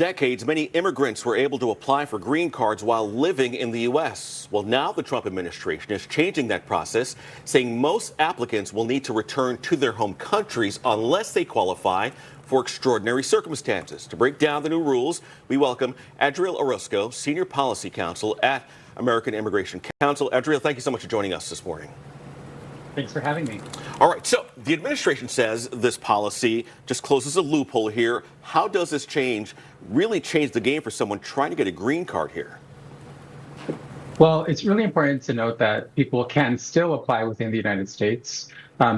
decades, many immigrants were able to apply for green cards while living in the U.S. Well, now the Trump administration is changing that process, saying most applicants will need to return to their home countries unless they qualify for extraordinary circumstances. To break down the new rules, we welcome Adriel Orozco, Senior Policy Counsel at American Immigration Council. Adriel, thank you so much for joining us this morning. Thanks for having me. All right, so the administration says this policy just closes a loophole here. How does this really change the game for someone trying to get a green card here? Well, it's really important to note that people can still apply within the United States.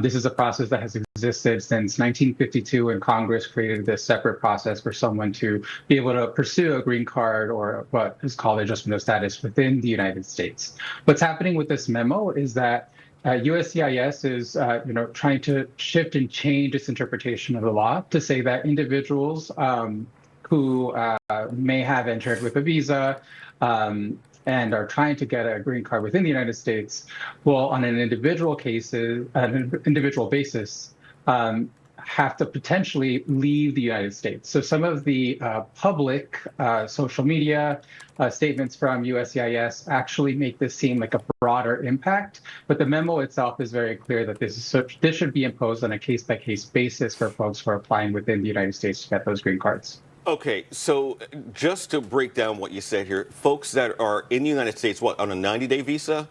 This is a process that has existed since 1952, and Congress created this separate process for someone to be able to pursue a green card or what is called adjustment of status within the United States. What's happening with this memo is that USCIS is, trying to shift and change its interpretation of the law to say that individuals who may have entered with a visa and are trying to get a green card within the United States will, on an individual basis, have to potentially leave the United States. So some of the public social media statements from USCIS actually make this seem like a broader impact, but the memo itself is very clear that this should be imposed on a case-by-case basis for folks who are applying within the United States to get those green cards. Okay, so just to break down what you said here, folks that are in the United States, on a 90-day visa?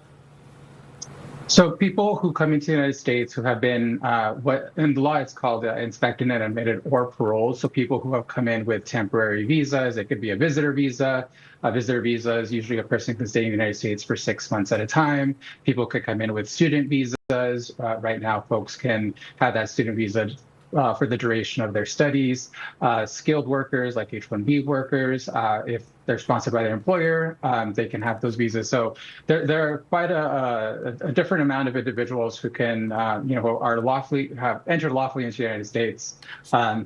So people who come into the United States who have been, what in the law it's called inspected and admitted or paroled. So people who have come in with temporary visas, it could be a visitor visa. A visitor visa is usually a person who can stay in the United States for 6 months at a time. People could come in with student visas. Right now, folks can have that student visa for the duration of their studies. Skilled workers like H-1B workers, if they're sponsored by their employer, they can have those visas. So there are quite a different amount of individuals who can, who have entered lawfully into the United States,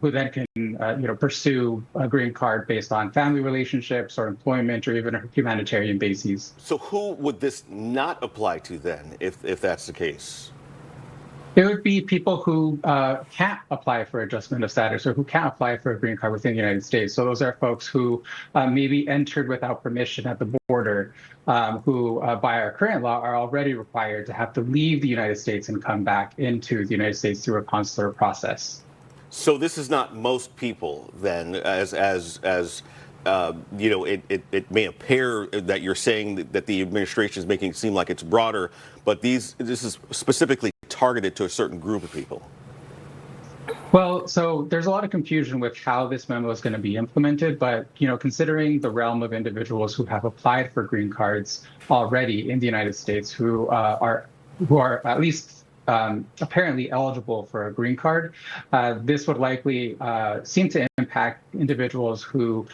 who then can, pursue a green card based on family relationships or employment or even humanitarian bases. So who would this not apply to then, if that's the case? It would be people who can't apply for adjustment of status or who can't apply for a green card within the United States. So those are folks who maybe entered without permission at the border, who by our current law are already required to have to leave the United States and come back into the United States through a consular process. So this is not most people then, it may appear that you're saying that the administration is making it seem like it's broader, but this is specifically targeted to a certain group of people. Well, so there's a lot of confusion with how this memo is going to be implemented, but considering the realm of individuals who have applied for green cards already in the United States, who are at least apparently eligible for a green card, this would likely seem to impact individuals who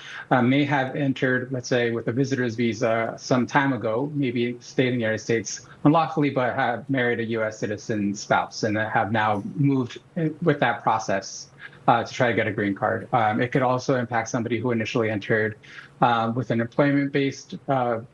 may have entered, let's say, with a visitor's visa some time ago, maybe stayed in the United States unlawfully, but have married a U.S. citizen spouse and have now moved with that process to try to get a green card. It could also impact somebody who initially entered with an employment-based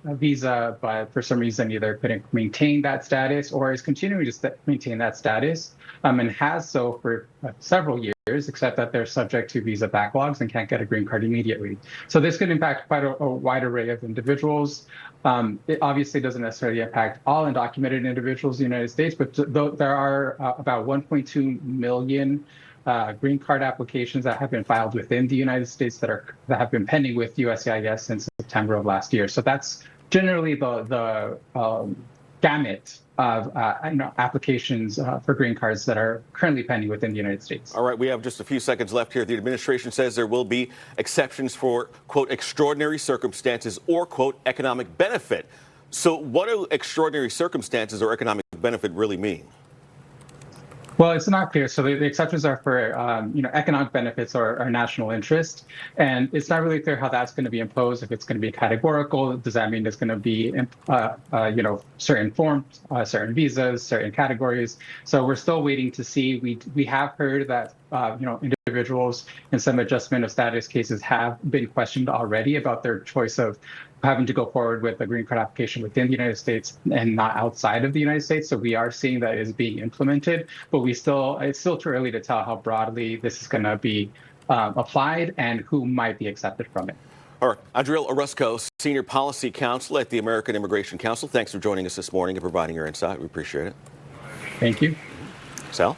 visa, but for some reason either couldn't maintain that status or is continuing to maintain that status and has so for several years, except that they're subject to visa backlogs and can't get a green card immediately. So this could impact quite a wide array of individuals. It obviously doesn't necessarily impact all undocumented individuals in the United States, but there are about 1.2 million green card applications that have been filed within the United States that have been pending with USCIS since September of last year. So that's generally the gamut of applications for green cards that are currently pending within the United States. All right, we have just a few seconds left here. The administration says there will be exceptions for, quote, extraordinary circumstances or, quote, economic benefit. So what do extraordinary circumstances or economic benefit really mean? Well, it's not clear. So the exceptions are for, economic benefits or national interest. And it's not really clear how that's going to be imposed, if it's going to be categorical. Does that mean it's going to be, certain forms, certain visas, certain categories? So we're still waiting to see. We have heard that, individuals in some adjustment of status cases have been questioned already about their choice of having to go forward with a green card application within the United States and not outside of the United States. So we are seeing that is being implemented, but it's still too early to tell how broadly this is going to be applied and who might be accepted from it. All right, Adriel Orozco, Senior Policy Counsel at the American Immigration Council. Thanks for joining us this morning and providing your insight. We appreciate it. Thank you. Sal?